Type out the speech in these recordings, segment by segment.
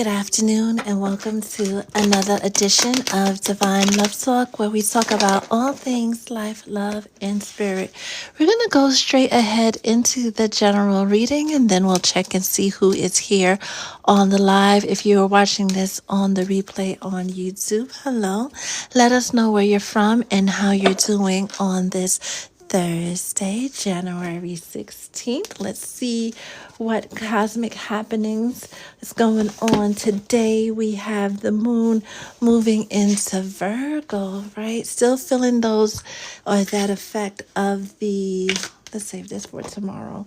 good afternoon, and welcome to another edition of Divine Love Talk, where we talk about all things life, love, and spirit. We're going to go straight ahead into the general reading, and then we'll check and see who is here on the live. If you are watching this on the replay on YouTube, hello. Let us know where you're from and how you're doing on this Thursday, January 16th. Let's see what cosmic happenings is going on today. We have the moon moving into Virgo, right? Still feeling those or that effect of the, let's save this for tomorrow,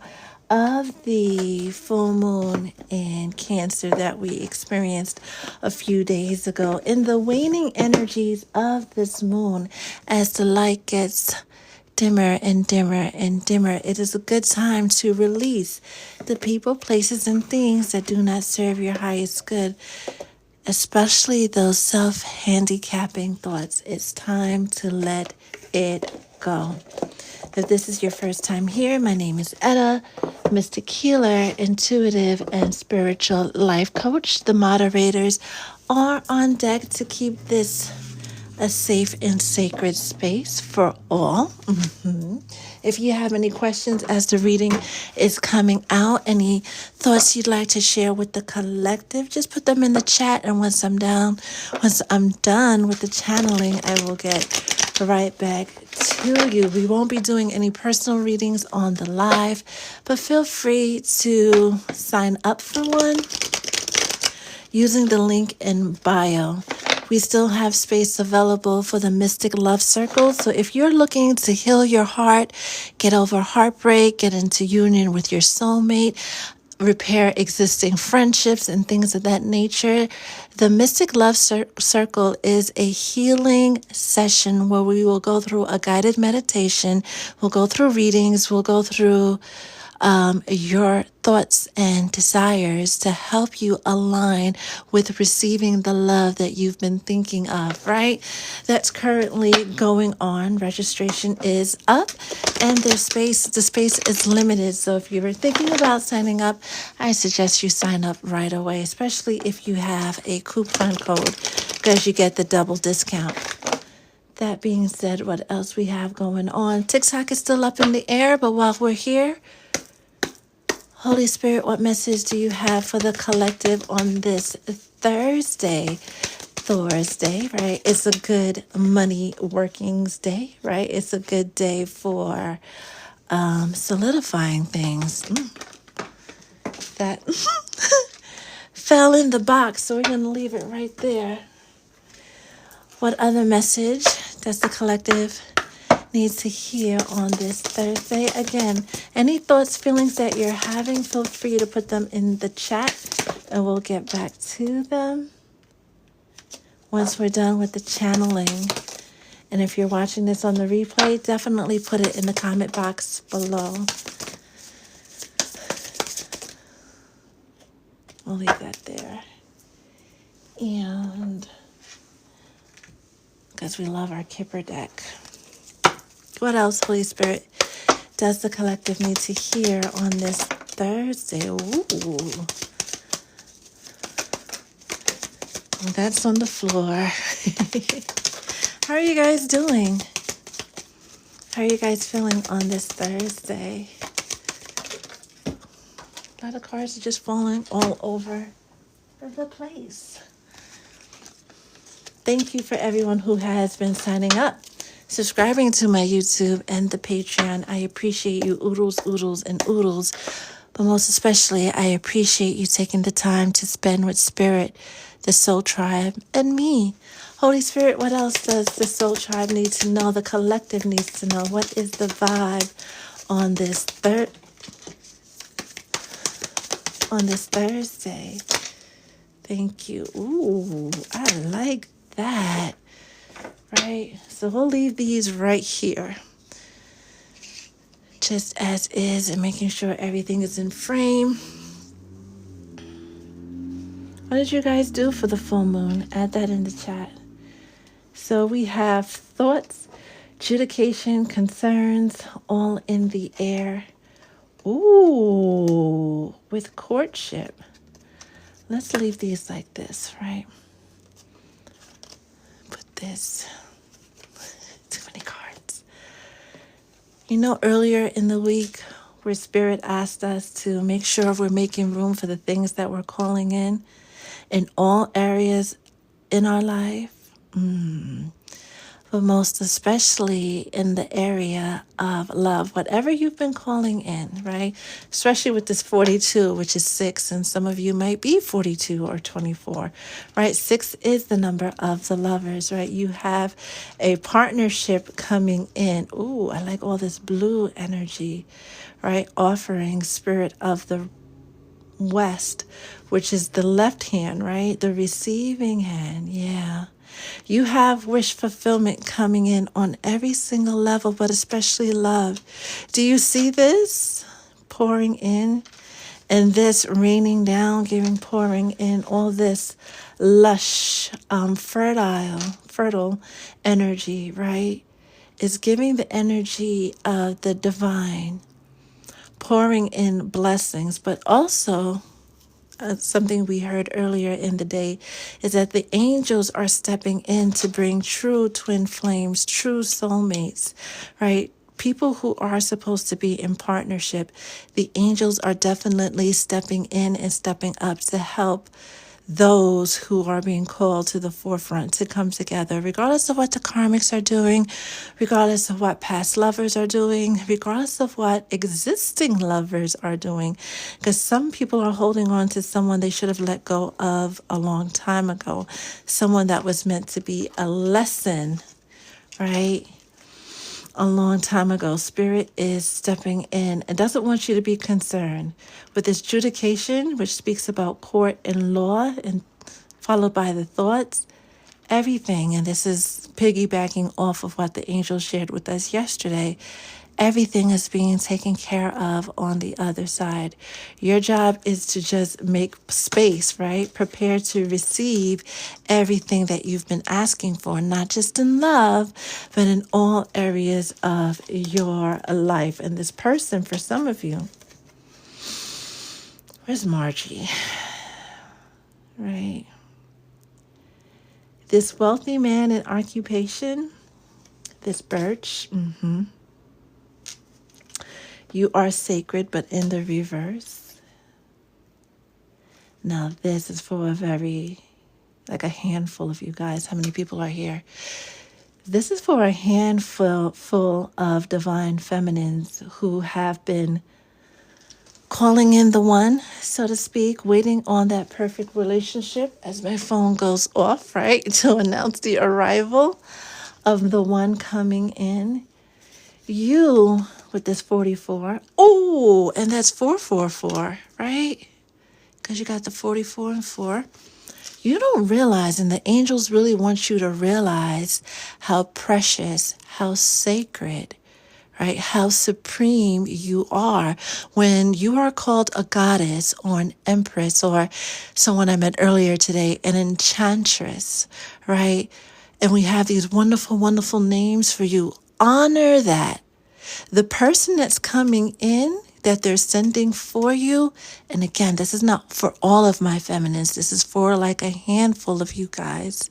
of the full moon in Cancer that we experienced a few days ago. In the waning energies of this moon, as the light gets dimmer and dimmer and dimmer, it is a good time to release the people, places, and things that do not serve your highest good, especially those self-handicapping thoughts. It's time to let it go. If this is your first time here, my name is Etta, mystic healer, intuitive, and spiritual life coach. The moderators are on deck to keep this a safe and sacred space for all. If you have any questions as the reading is coming out, any thoughts you'd like to share with the collective, just put them in the chat. And once I'm done with the channeling, I will get right back to you. We won't be doing any personal readings on the live, but feel free to sign up for one using the link in bio. We still have space available for the Mystic Love Circle. So if you're looking to heal your heart, get over heartbreak, get into union with your soulmate, repair existing friendships and things of that nature, the Mystic Love Circle is a healing session where we will go through a guided meditation. We'll go through readings. We'll go through your thoughts and desires to help you align with receiving the love that you've been thinking of, right? That's currently going on. Registration is up, and the space is limited. So if you were thinking about signing up, I suggest you sign up right away, especially if you have a coupon code, because you get the double discount. That being said, what else we have going on? TikTok is still up in the air, but while we're here, Holy Spirit, what message do you have for the collective on this Thursday, right? It's a good money workings day, right? It's a good day for solidifying things. That fell in the box, so we're going to leave it right there. What other message does the collective needs to hear on this Thursday? Again, any thoughts, feelings that you're having, feel free to put them in the chat and we'll get back to them once we're done with the channeling. And if you're watching this on the replay, definitely put it in the comment box below. We'll leave that there. And because we love our Kipper deck. What else, Holy Spirit, does the collective need to hear on this Thursday? Ooh. That's on the floor. How are you guys doing? How are you guys feeling on this Thursday? A lot of cards are just falling all over the place. Thank you for everyone who has been signing up, subscribing to my YouTube and the Patreon. I appreciate you, oodles, and oodles. But most especially, I appreciate you taking the time to spend with Spirit, the Soul Tribe, and me. Holy Spirit, what else does the Soul Tribe need to know? The collective needs to know. What is the vibe on this Thursday? Thank you. Ooh, I like that. Right, so we'll leave these right here, just as is, and making sure everything is in frame. What did you guys do for the full moon? Add that in the chat. So we have thoughts, adjudication, concerns, all in the air. Ooh, with courtship. Let's leave these like this, right? Put this, too many cards. You know, earlier in the week, where Spirit asked us to make sure we're making room for the things that we're calling in all areas in our life. But most especially in the area of love, whatever you've been calling in, right? Especially with this 42, which is 6, and some of you might be 42 or 24, right? 6 is the number of the lovers, right? You have a partnership coming in. Ooh, I like all this blue energy, right? Offering spirit of the West, which is the left hand, right? The receiving hand, yeah. You have wish fulfillment coming in on every single level, but especially love. Do you see this pouring in and this raining down, pouring in all this lush, fertile energy, right? Is giving the energy of the divine, pouring in blessings, but also something we heard earlier in the day is that the angels are stepping in to bring true twin flames, true soulmates, right? People who are supposed to be in partnership. The angels are definitely stepping in and stepping up to help those who are being called to the forefront to come together, regardless of what the karmics are doing, regardless of what past lovers are doing, regardless of what existing lovers are doing. Because some people are holding on to someone they should have let go of a long time ago, someone that was meant to be a lesson, right? A long time ago. Spirit is stepping in and doesn't want you to be concerned with this judication, which speaks about court and law, and followed by the thoughts, everything. And this is piggybacking off of what the angel shared with us yesterday. Everything is being taken care of on the other side. Your job is to just make space, right? Prepare to receive everything that you've been asking for, not just in love, but in all areas of your life. And this person, for some of you, where's Margie? Right? This wealthy man in occupation, this birch, you are sacred, but in the reverse. Now, this is for a handful of you guys. How many people are here? This is for a handful of divine feminines who have been calling in the one, so to speak, waiting on that perfect relationship as my phone goes off, right, to announce the arrival of the one coming in. You, with this 44, oh, and that's 444, right? Because you got the 44 and 4. You don't realize, and the angels really want you to realize how precious, how sacred, right? How supreme you are when you are called a goddess or an empress, or someone I met earlier today, an enchantress, right? And we have these wonderful, wonderful names for you. Honor that. The person that's coming in, that they're sending for you, and again, this is not for all of my feminines, this is for like a handful of you guys.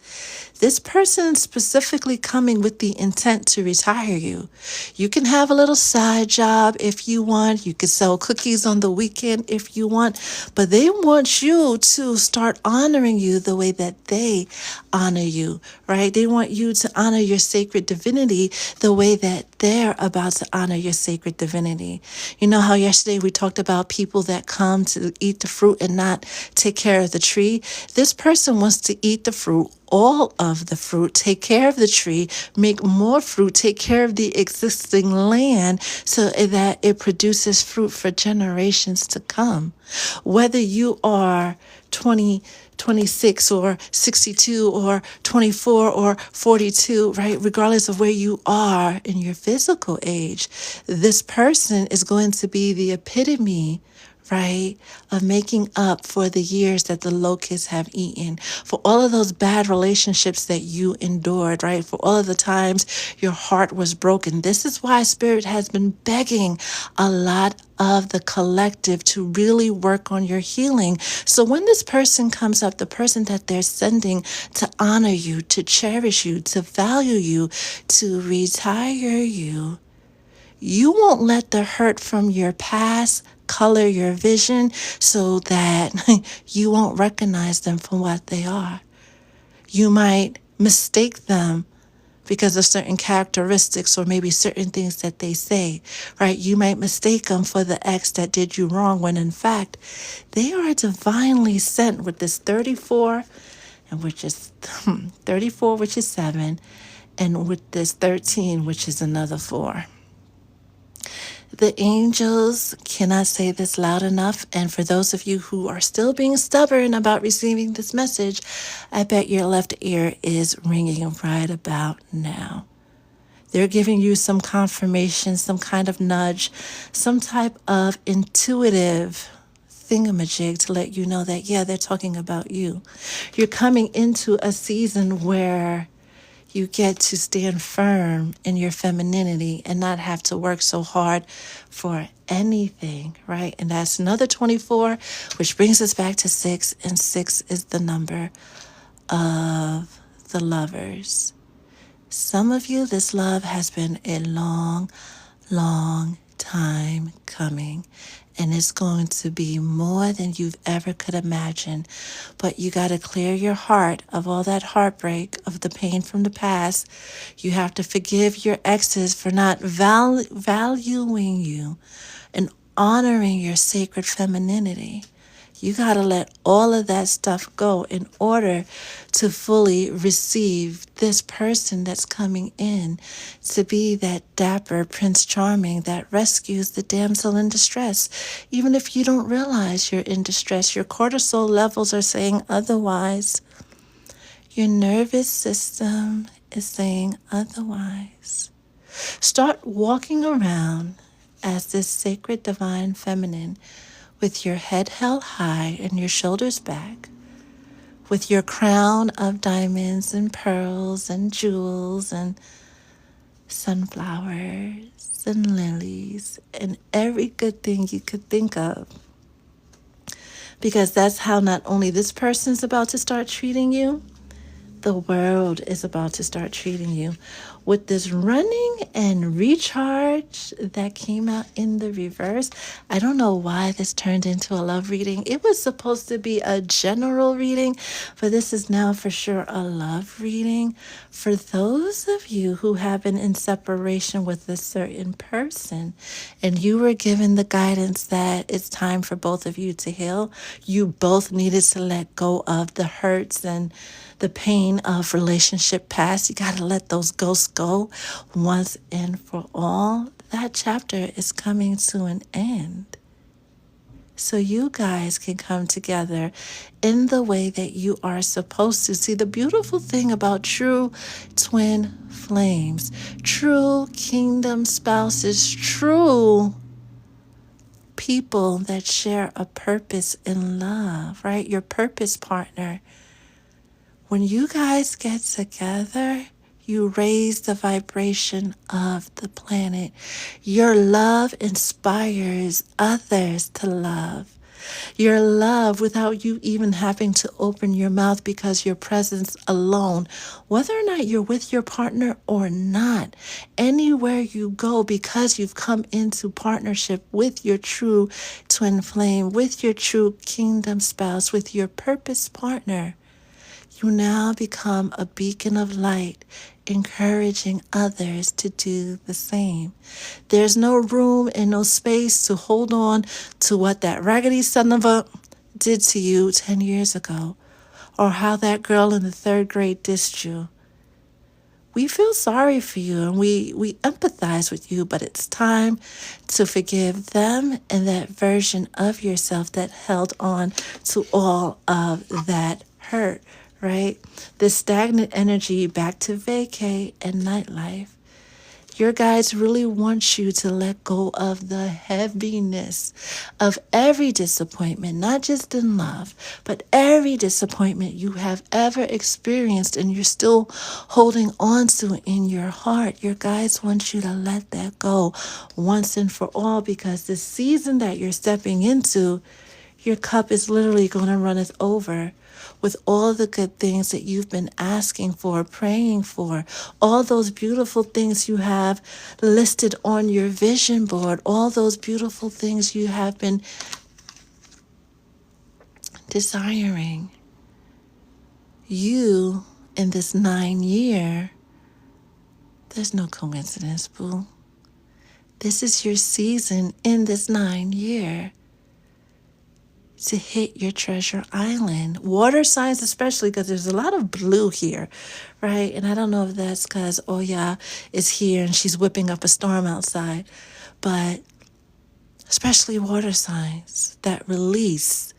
This person is specifically coming with the intent to retire you. You can have a little side job if you want. You can sell cookies on the weekend if you want. But they want you to start honoring you the way that they honor you, right? They want you to honor your sacred divinity the way that they're about to honor your sacred divinity. You know how yesterday we talked about people that come to eat the fruit and not take care of the tree? This person wants to eat the fruit, all of the fruit, take care of the tree, make more fruit, take care of the existing land so that it produces fruit for generations to come. Whether you are 20, 26 or 62 or 24 or 42, right? Regardless of where you are in your physical age, this person is going to be the epitome, right? Of making up for the years that the locusts have eaten, for all of those bad relationships that you endured, right? For all of the times your heart was broken. This is why Spirit has been begging a lot of the collective to really work on your healing. So when this person comes up, the person that they're sending to honor you, to cherish you, to value you, to retire you, you won't let the hurt from your past color your vision so that you won't recognize them for what they are. You might mistake them because of certain characteristics or maybe certain things that they say, right? You might mistake them for the ex that did you wrong when in fact they are divinely sent with this 34, and which is 34, which is 7, and with this 13, which is another 4. The angels cannot say this loud enough. And for those of you who are still being stubborn about receiving this message, I bet your left ear is ringing right about now. They're giving you some confirmation, some kind of nudge, some type of intuitive thingamajig to let you know that, yeah, they're talking about you. You're coming into a season where you get to stand firm in your femininity and not have to work so hard for anything, right? And that's another 24, which brings us back to 6, and 6 is the number of the lovers. Some of you, this love has been a long, long time coming, and it's going to be more than you've ever could imagine. But you got to clear your heart of all that heartbreak, of the pain from the past. You have to forgive your exes for not valuing you and honoring your sacred femininity. You got to let all of that stuff go in order to fully receive this person that's coming in to be that dapper Prince Charming that rescues the damsel in distress. Even if you don't realize you're in distress, your cortisol levels are saying otherwise. Your nervous system is saying otherwise. Start walking around as this sacred divine feminine with your head held high and your shoulders back, with your crown of diamonds and pearls and jewels and sunflowers and lilies and every good thing you could think of. Because that's how not only this person's about to start treating you, the world is about to start treating you. With this running and recharge that came out in the reverse, I don't know why this turned into a love reading. It was supposed to be a general reading, but this is now for sure a love reading. For those of you who have been in separation with a certain person and you were given the guidance that it's time for both of you to heal, you both needed to let go of the hurts and the pain of relationship past. You got to let those ghosts go once and for all. That chapter is coming to an end. So you guys can come together in the way that you are supposed to. See, the beautiful thing about true twin flames, true kingdom spouses, true people that share a purpose in love, right? Your purpose partner. When you guys get together, you raise the vibration of the planet. Your love inspires others to love. Your love without you even having to open your mouth, because your presence alone, whether or not you're with your partner or not, anywhere you go, because you've come into partnership with your true twin flame, with your true kingdom spouse, with your purpose partner, you now become a beacon of light, encouraging others to do the same. There's no room and no space to hold on to what that raggedy son of a did to you 10 years ago, or how that girl in the 3rd grade dissed you. We feel sorry for you and we empathize with you, but it's time to forgive them and that version of yourself that held on to all of that hurt. Right? This stagnant energy back to vacay and nightlife. Your guides really want you to let go of the heaviness of every disappointment, not just in love, but every disappointment you have ever experienced and you're still holding on to in your heart. Your guides want you to let that go once and for all, because the season that you're stepping into, your cup is literally going to run it over with all the good things that you've been asking for, praying for, all those beautiful things you have listed on your vision board, all those beautiful things you have been desiring. You, in this 9 year, there's no coincidence, boo. This is your season in this 9 year to hit your treasure island. Water signs especially, because there's a lot of blue here, right? And I don't know if that's because Oya is here and she's whipping up a storm outside, but especially water signs that release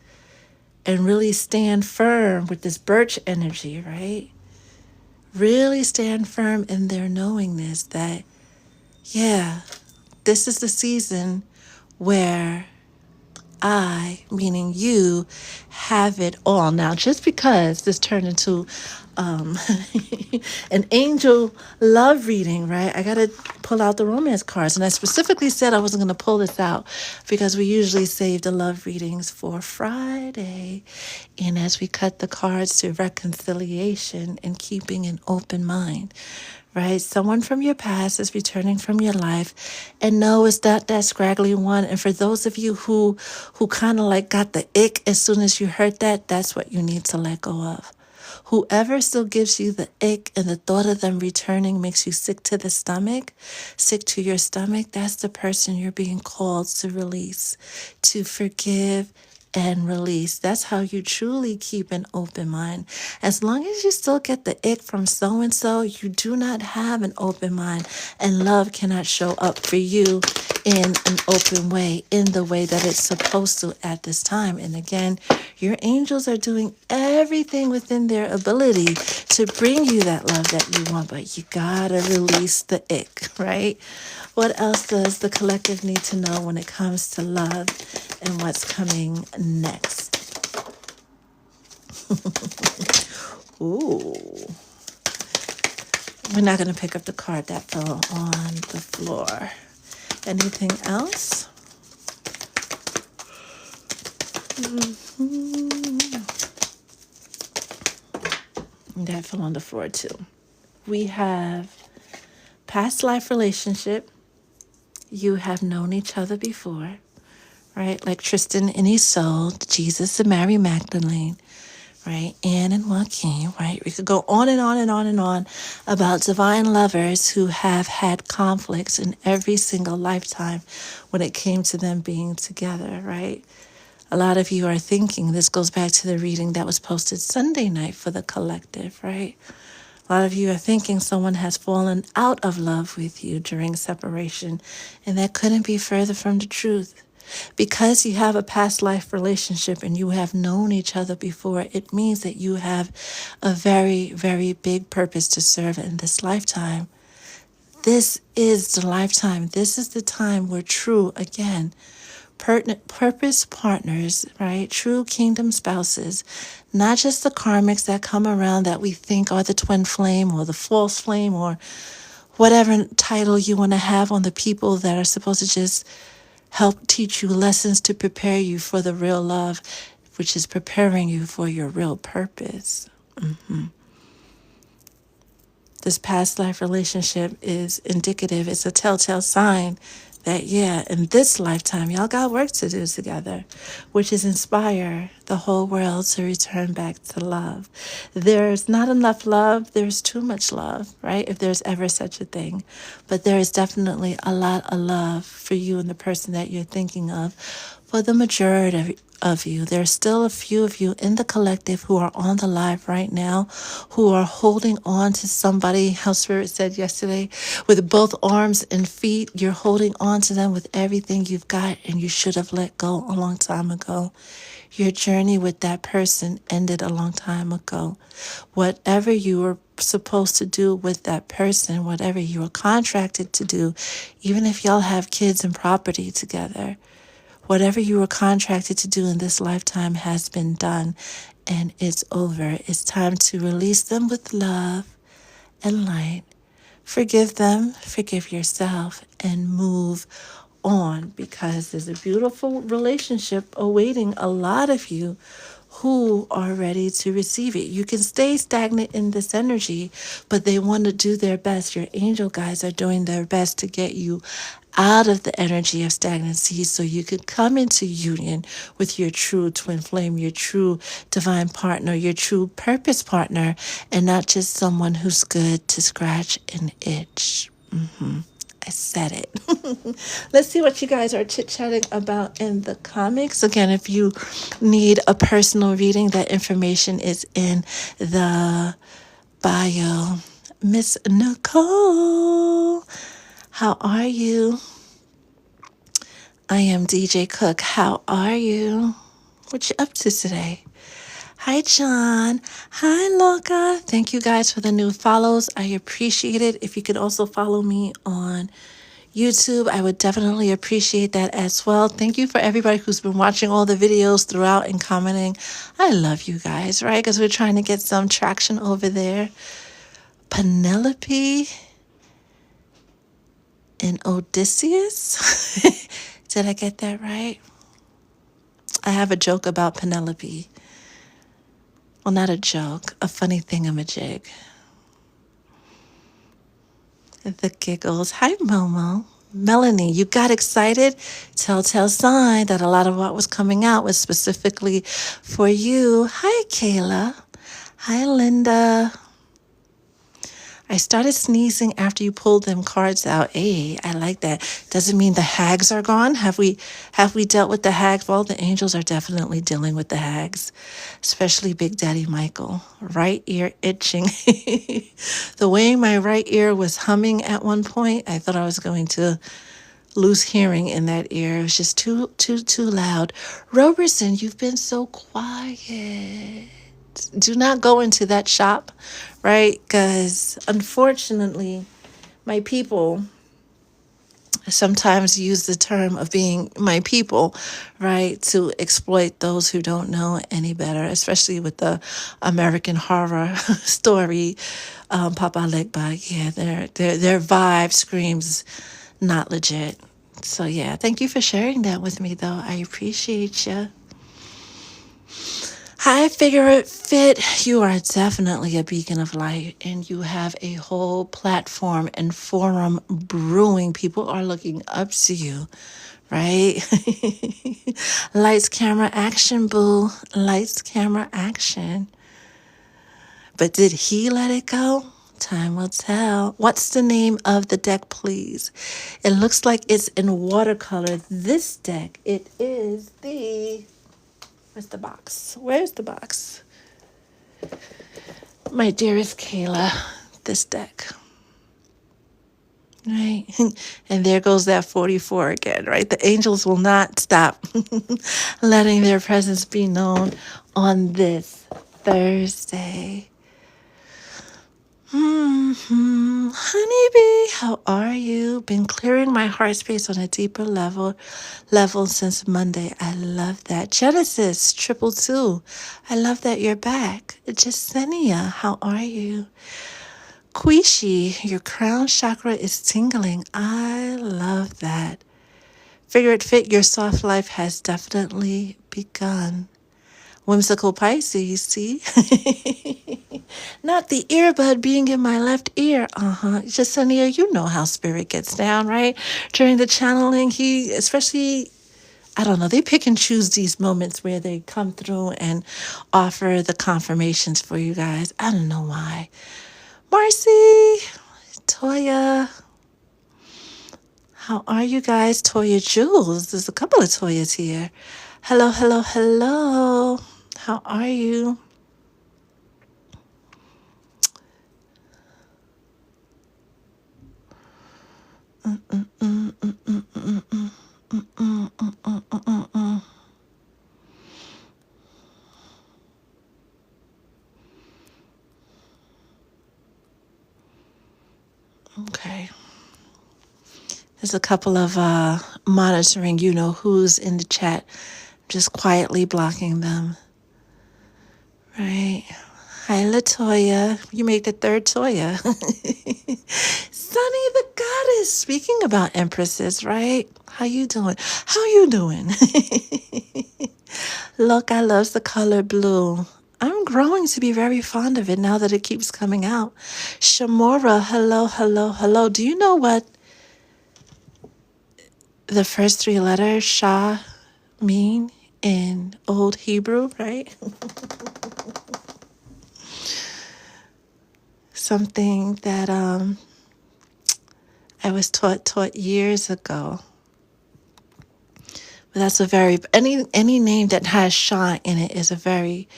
and really stand firm with this birch energy, right? Really stand firm in their knowingness that, yeah, this is the season where I, meaning you, have it all. Now, just because this turned into an angel love reading, right? I got to pull out the romance cards. And I specifically said I wasn't going to pull this out because we usually save the love readings for Friday. And as we cut the cards to reconciliation and keeping an open mind, right? Someone from your past is returning from your life, and no, it's not that scraggly one. And for those of you who kind of like got the ick as soon as you heard that, that's what you need to let go of. Whoever still gives you the ick and the thought of them returning makes you sick to the stomach, sick to your stomach, that's the person you're being called to release, to forgive and release. That's how you truly keep an open mind. As long as you still get the ick from so-and-so, you do not have an open mind, and love cannot show up for you in an open way, in the way that it's supposed to at this time. And again, your angels are doing everything within their ability to bring you that love that you want, but you gotta release the ick, right? What else does the collective need to know when it comes to love and what's coming next? Ooh. We're not going to pick up the card that fell on the floor. Anything else? That fell on the floor too. We have past life relationship. You have known each other before, right? Like Tristan and Isolde, Jesus and Mary Magdalene, right? Anne and Joaquin, right? We could go on and on and on and on about divine lovers who have had conflicts in every single lifetime when it came to them being together, right? A lot of you are thinking, this goes back to the reading that was posted Sunday night for the collective, right? A lot of you are thinking someone has fallen out of love with you during separation, and that couldn't be further from the truth. Because you have a past life relationship and you have known each other before, it means that you have a very, very big purpose to serve in this lifetime. This is the lifetime. This is the time where true, again, purpose partners, right? True kingdom spouses, not just the karmics that come around that we think are the twin flame or the false flame or whatever title you want to have on the people that are supposed to just help teach you lessons to prepare you for the real love, which is preparing you for your real purpose. This past life relationship is indicative. It's a telltale sign that, yeah, in this lifetime, y'all got work to do together, which is inspire the whole world to return back to love. There's not enough love. There's too much love, right? If there's ever such a thing. But there is definitely a lot of love for you and the person that you're thinking of. For the majority of you, there's still a few of you in the collective who are on the live right now, who are holding on to somebody, how Spirit said yesterday, with both arms and feet. You're holding on to them with everything you've got, and you should have let go a long time ago. Your journey with that person ended a long time ago. Whatever you were supposed to do with that person, whatever you were contracted to do, even if y'all have kids and property together, whatever you were contracted to do in this lifetime has been done and it's over. It's time to release them with love and light. Forgive them, forgive yourself, and move on because there's a beautiful relationship awaiting a lot of you who are ready to receive it. You can stay stagnant in this energy, but they want to do their best. Your angel guides are doing their best to get you out of the energy of stagnancy so you could come into union with your true twin flame, your true divine partner, your true purpose partner, and not just someone who's good to scratch an itch. I said it. Let's see what you guys are chit-chatting about in the comics. Again, if you need a personal reading, that information is in the bio. Miss Nicole, how are you? I am DJ Cook. How are you? What you up to today? Hi, John. Hi, Loca. Thank you guys for the new follows. I appreciate it. If you could also follow me on YouTube, I would definitely appreciate that as well. Thank you for everybody who's been watching all the videos throughout and commenting. I love you guys, right? Because we're trying to get some traction over there. Penelope and Odysseus. Did I get that right? I have a joke about Penelope. Well, not a joke, a funny thingamajig. The giggles. Hi, Momo. Melanie, you got excited? Telltale sign that a lot of what was coming out was specifically for you. Hi, Kayla. Hi, Linda. I started sneezing after you pulled them cards out. Hey, I like that. Doesn't mean the hags are gone. Have we dealt with the hags? Well, the angels are definitely dealing with the hags, especially Big Daddy Michael. Right ear itching. The way my right ear was humming at one point, I thought I was going to lose hearing in that ear. It was just too loud. Roberson, you've been so quiet. Do not go into that shop, right? Because unfortunately, my people sometimes use the term of being my people, right, to exploit those who don't know any better, especially with the American horror story, Papa Legba. Yeah, their vibe screams not legit. So yeah, thank you for sharing that with me, though. I appreciate you. Hi, Figure It Fit. You are definitely a beacon of light, and you have a whole platform and forum brewing. People are looking up to you, right? Lights, camera, action, boo. Lights, camera, action. But did he let it go? Time will tell. What's the name of the deck, please? It looks like it's in watercolor. This deck, it is the... Where's the box? Where's the box? My dearest Kayla, this deck. Right? And there goes that 44 again, right? The angels will not stop letting their presence be known on this Thursday. Honeybee, how are you? Been clearing my heart space on a deeper level since Monday. I love that. Genesis 222. I love that you're back. Jasenia, how are you? Quishi, your crown chakra is tingling. I love that. Figure it fit, your soft life has definitely begun. Whimsical Pisces, see? Not the earbud being in my left ear. Jasenia, you know how spirit gets down, right? During the channeling, he, especially, I don't know, they pick and choose these moments where they come through and offer the confirmations for you guys. I don't know why. Marcy, Toya, how are you guys? Toya Jules, there's a couple of Toyas here. Hello, hello, hello. How are you? Okay. There's a couple of monitoring, who's in the chat. Just quietly blocking them. Right. Hi, LaToya. You made the third Toya. Sunny the Goddess. Speaking about empresses, right? How you doing? How you doing? Look, I love the color blue. I'm growing to be very fond of it now that it keeps coming out. Shamora, hello, hello, hello. Do you know what the first three letters, Shah, mean in Old Hebrew, right? Something that I was taught years ago. But that's a very any name that has Shah in it is a very,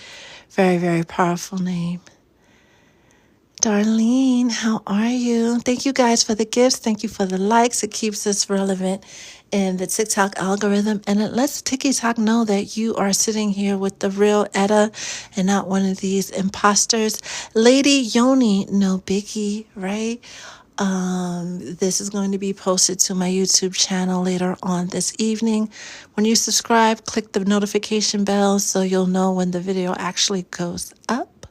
very, very powerful name. Darlene, how are you? Thank you guys for the gifts. Thank you for the likes. It keeps us relevant in the TikTok algorithm. And it lets TikTok know that you are sitting here with the real Etta and not one of these imposters. Lady Yoni, no biggie, right? This is going to be posted to my YouTube channel later on this evening. When you subscribe, click the notification bell so you'll know when the video actually goes up.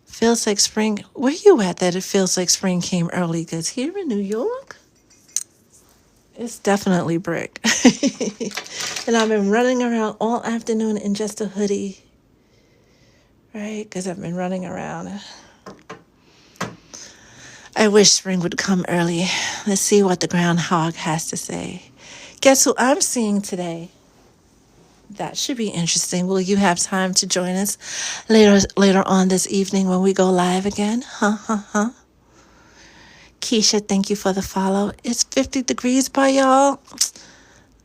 Feels like spring. Where you at that it feels like spring came early? Because here in New York, it's definitely brick. And I've been running around all afternoon in just a hoodie. Right? Because I've been running around. I wish spring would come early. Let's see what the groundhog has to say. Guess who I'm seeing today? That should be interesting. Will you have time to join us later on this evening when we go live again? Keisha, thank you for the follow. It's 50 degrees by y'all.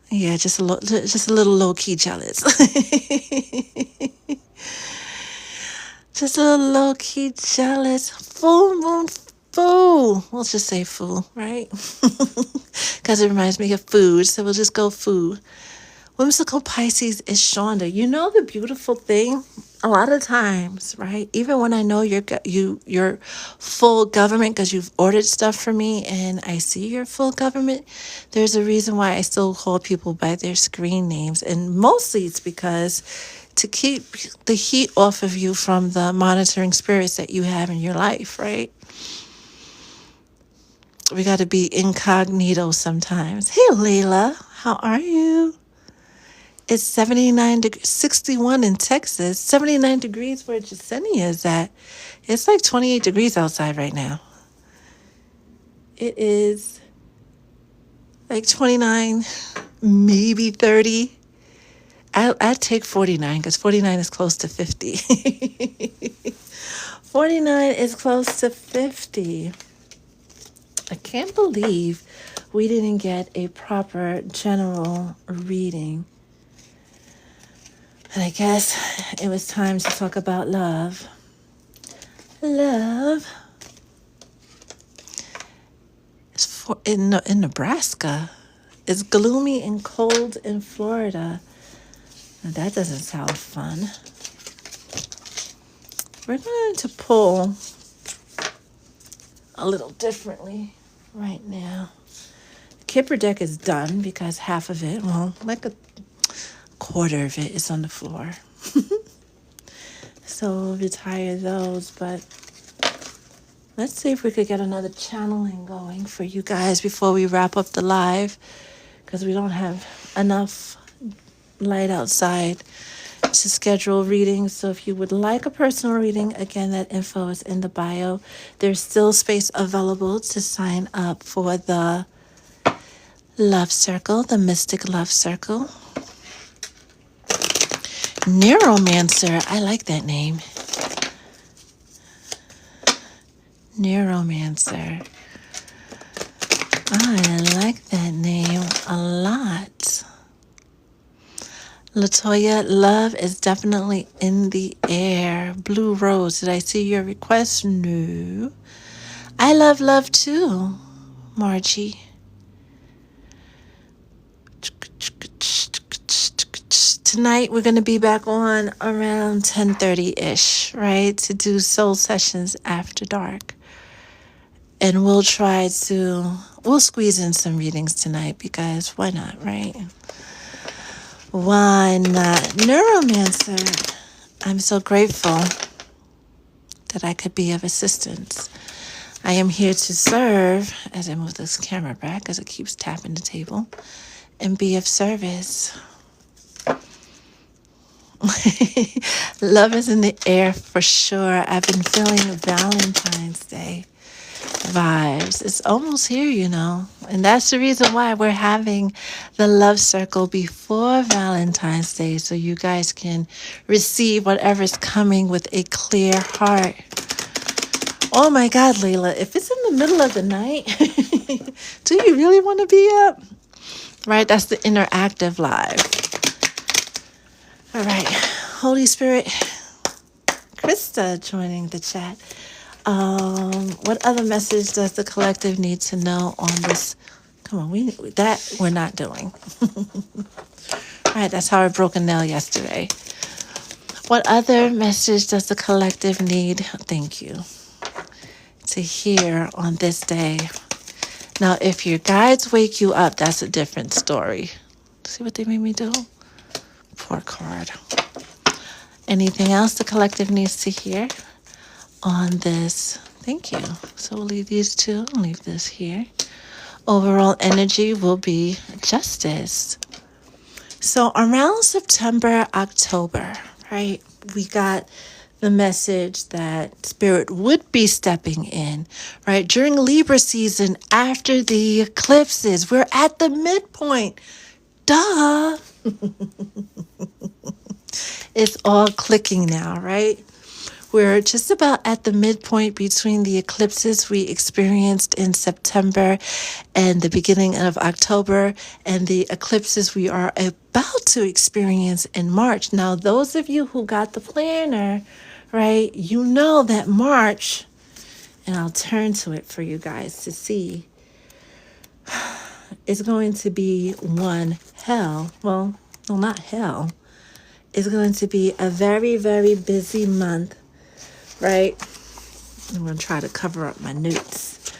Yeah, just a little low key jealous. Just a little low key jealous. Full moon fool. We'll just say fool, right? Because it reminds me of food, so we'll just go food. Whimsical Pisces is Shonda. You know the beautiful thing? A lot of times, right? Even when I know you're full government because you've ordered stuff for me and I see your full government, there's a reason why I still call people by their screen names. And mostly it's because to keep the heat off of you from the monitoring spirits that you have in your life, right? We got to be incognito sometimes. Hey, Layla, how are you? It's 61 in Texas, 79 degrees where Jasenia is at. It's like 28 degrees outside right now. It is like 29, maybe 30. I'd take 49 because 49 is close to 50. 49 is close to 50. I can't believe we didn't get a proper general reading. And I guess it was time to talk about love. Love. It's in Nebraska. It's gloomy and cold in Florida. Now that doesn't sound fun. We're going to pull a little differently right now. The Kipper deck is done because half of it, well, like a quarter of it is on the floor. So we'll retire those, but let's see if we could get another channeling going for you guys before we wrap up the live, because we don't have enough light outside to schedule readings. So if you would like a personal reading, again, that info is in the bio. There's still space available to sign up for the Love Circle, the Mystic Love Circle. Neuromancer, I like that name. Neuromancer. I like that name a lot. LaToya, love is definitely in the air. Blue Rose, did I see your request? No. I love love too, Margie. Tonight we're going to be back on around 10:30-ish, right? To do soul sessions after dark. And we'll squeeze in some readings tonight because why not, right? Why not? Neuromancer, I'm so grateful that I could be of assistance. I am here to serve, as I move this camera back as it keeps tapping the table, and be of service. Love is in the air for sure. I've been feeling Valentine's Day vibes. It's almost here, and that's the reason why we're having the love circle before Valentine's Day, so you guys can receive whatever's coming with a clear heart. Oh my God, Layla, if it's in the middle of the night, do you really want to be up? Right, that's the interactive live. All right, Holy Spirit, Krista joining the chat. What other message does the collective need to know on this? Come on, we're not doing. All right, that's how I broke a nail yesterday. What other message does the collective need? Thank you. To hear on this day. Now, if your guides wake you up, that's a different story. See what they made me do? Poor card. Anything else the collective needs to hear on this? Thank you. So we'll leave these two and leave this here. Overall energy will be justice. So around September, October, right, we got the message that Spirit would be stepping in, right, during Libra season after the eclipses. We're at the midpoint. Duh. It's all clicking now, right? We're just about at the midpoint between the eclipses we experienced in September and the beginning of October, and the eclipses we are about to experience in March. Now, those of you who got the planner, right, you know that March, and I'll turn to it for you guys to see, is going to be one hell. Well, no, not hell. It's going to be a very, very busy month. Right? I'm going to try to cover up my notes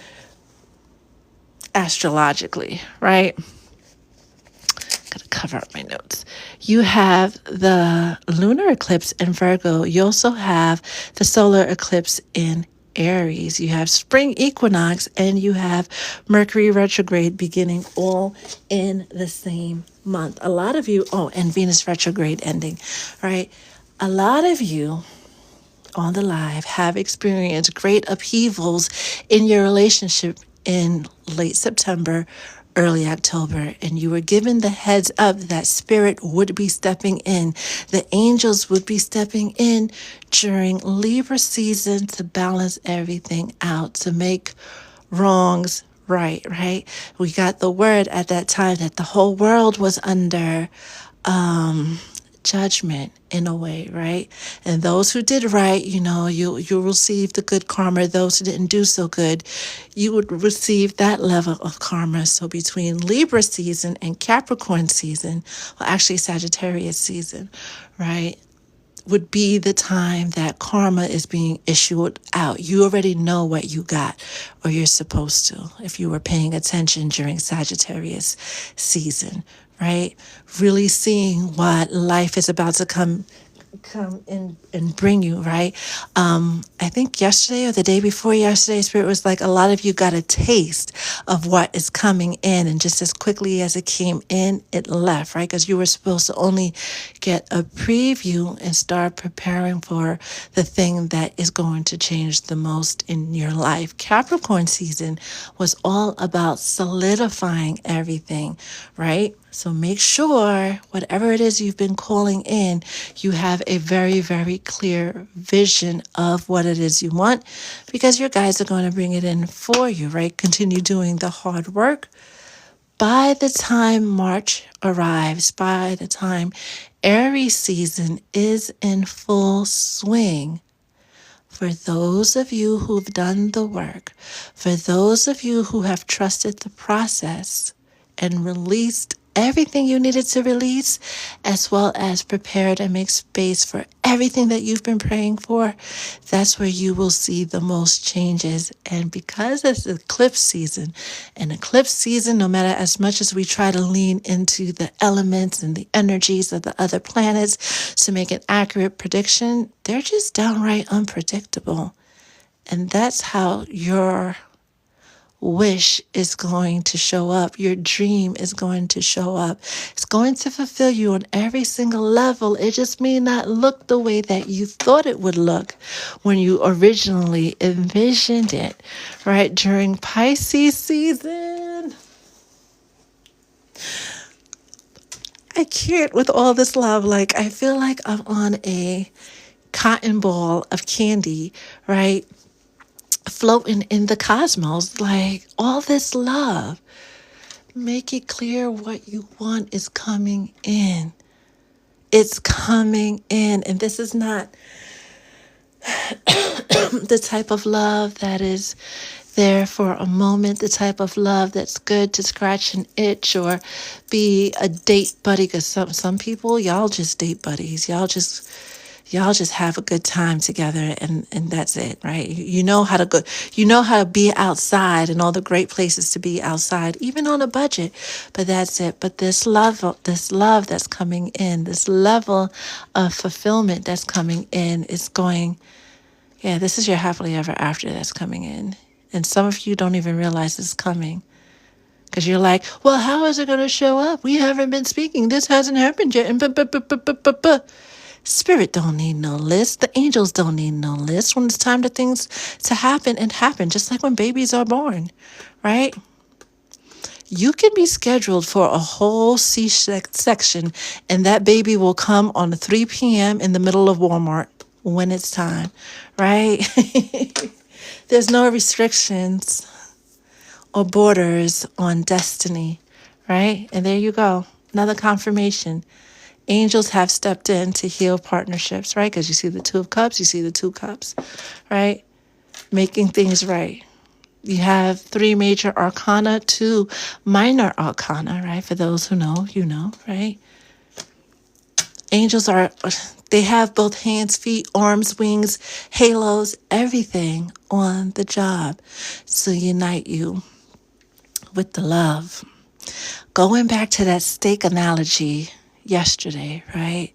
astrologically, right? Got to cover up my notes. You have the lunar eclipse in Virgo. You also have the solar eclipse in Aries. You have spring equinox and you have Mercury retrograde beginning all in the same month. A lot of you, and Venus retrograde ending, right? A lot of you on the live have experienced great upheavals in your relationship in late September, early October, and you were given the heads up that Spirit would be stepping in. The angels would be stepping in during Libra season to balance everything out, to make wrongs right? We got the word at that time that the whole world was under judgment in a way, right? And those who did right, you receive the good karma. Those who didn't do so good, you would receive that level of karma. So between Libra season and Capricorn season, well, actually Sagittarius season, right, would be the time that karma is being issued out. You already know what you got, or you're supposed to, if you were paying attention during Sagittarius season, right? Really seeing what life is about to come in and bring you, right? I think yesterday or the day before yesterday, Spirit was like, a lot of you got a taste of what is coming in, and just as quickly as it came in, it left, right? Because you were supposed to only get a preview and start preparing for the thing that is going to change the most in your life. Capricorn season was all about solidifying everything, right? So make sure whatever it is you've been calling in, you have a very, very clear vision of what it is you want, because your guides are going to bring it in for you, right? Continue doing the hard work. By the time March arrives, by the time Aries season is in full swing, for those of you who've done the work, for those of you who have trusted the process and released everything you needed to release, as well as prepared and make space for everything that you've been praying for, that's where you will see the most changes. And because it's eclipse season, and eclipse season, no matter as much as we try to lean into the elements and the energies of the other planets to make an accurate prediction, they're just downright unpredictable. And that's how your wish is going to show up. Your dream is going to show up. It's going to fulfill you on every single level. It just may not look the way that you thought it would look when you originally envisioned it, right? During Pisces season. I can't with all this love. Like, I feel like I'm on a cotton ball of candy, right? Floating in the cosmos, like all this love. Make it clear what you want is coming in. It's coming in. And this is not the type of love that is there for a moment, the type of love that's good to scratch an itch or be a date buddy. Because some people, y'all just date buddies. Y'all just have a good time together, and that's it, right? You know how to go, you know how to be outside and all the great places to be outside, even on a budget, but that's it. But this love that's coming in, this level of fulfillment that's coming in is going, yeah, this is your happily ever after that's coming in. And some of you don't even realize it's coming. Because you're like, well, how is it going to show up? We haven't been speaking. This hasn't happened yet. And Spirit don't need no list. The angels don't need no list. When it's time for things to happen, it happen. Just like when babies are born, right? You can be scheduled for a whole C-section, and that baby will come on 3 p.m. in the middle of Walmart when it's time, right? There's no restrictions or borders on destiny, right? And there you go. Another confirmation. Angels have stepped in to heal partnerships, right? Because you see the Two of Cups, you see the Two Cups, right? Making things right. You have 3 major arcana, 2 minor arcana, right? For those who know, you know, right? Angels they have both hands, feet, arms, wings, halos, everything on the job to unite you with the love. Going back to that steak analogy yesterday, right?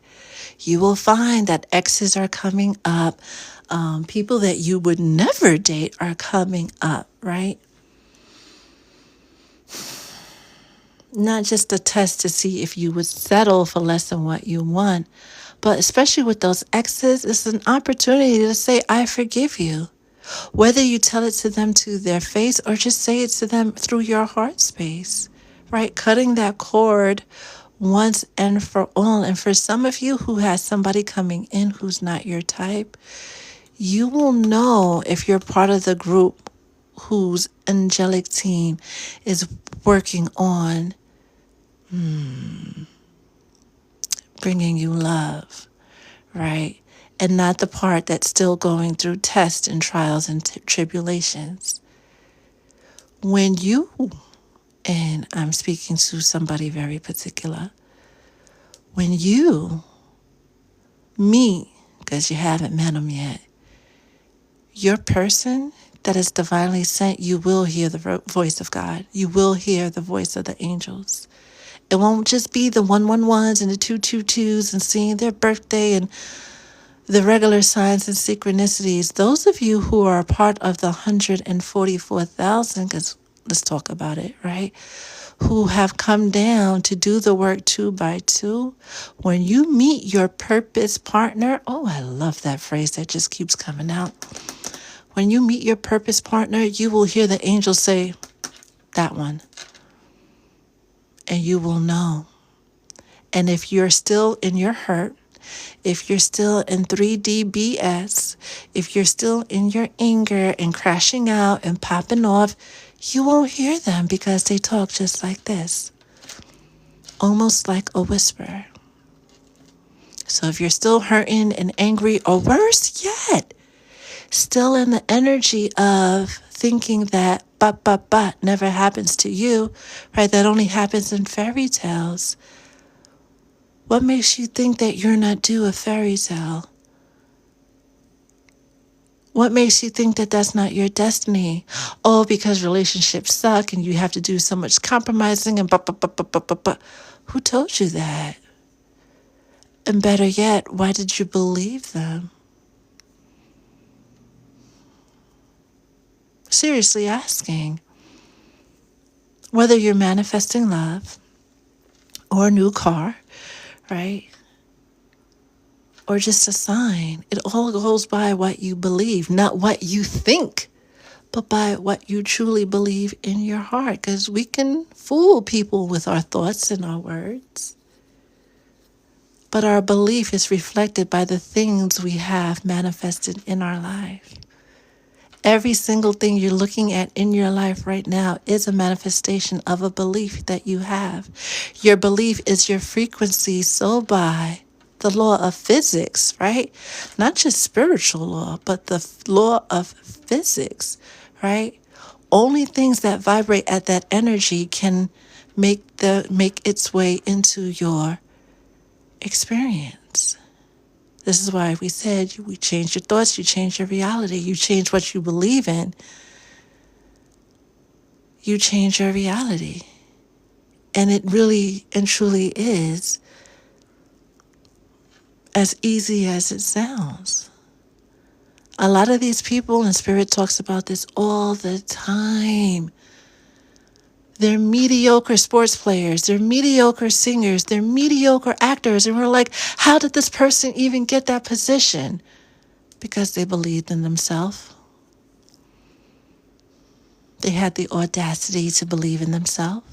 You will find that exes are coming up. People that you would never date are coming up, right? Not just a test to see if you would settle for less than what you want, but especially with those exes, it's an opportunity to say, I forgive you. Whether you tell it to them to their face or just say it to them through your heart space, right? Cutting that cord once and for all. And for some of you who has somebody coming in who's not your type, you will know if you're part of the group whose angelic team is working on bringing you love, right? And not the part that's still going through tests and trials and tribulations. When you, and I'm speaking to somebody very particular, when you meet, because you haven't met them yet, your person that is divinely sent, you will hear the voice of God. You will hear the voice of the angels. It won't just be the 111s and the 222s and seeing their birthday and the regular signs and synchronicities. Those of you who are a part of the 144,000, because let's talk about it, right? Who have come down to do the work 2 by 2. When you meet your purpose partner, oh, I love that phrase that just keeps coming out. When you meet your purpose partner, you will hear the angels say, that one. And you will know. And if you're still in your hurt, if you're still in 3D BS, if you're still in your anger and crashing out and popping off, you won't hear them because they talk just like this. Almost like a whisper. So if you're still hurting and angry, or worse yet, still in the energy of thinking that but never happens to you, right? That only happens in fairy tales. What makes you think that you're not due a fairy tale? What makes you think that that's not your destiny? Oh, because relationships suck and you have to do so much compromising and but. Who told you that? And better yet, why did you believe them? Seriously asking. Whether you're manifesting love or a new car, right? Or just a sign. It all goes by what you believe, not what you think, but by what you truly believe in your heart. Because we can fool people with our thoughts and our words. But our belief is reflected by the things we have manifested in our life. Every single thing you're looking at in your life right now is a manifestation of a belief that you have. Your belief is your frequency, so by the law of physics, right? Not just spiritual law, but the law of physics, right? Only things that vibrate at that energy can make its way into your experience. This is why we said we change your thoughts, you change your reality, you change what you believe in, you change your reality. And it really and truly is as easy as it sounds. A lot of these people, and Spirit talks about this all the time. They're mediocre sports players, they're mediocre singers, they're mediocre actors. And we're like, how did this person even get that position? Because they believed in themselves. They had the audacity to believe in themselves.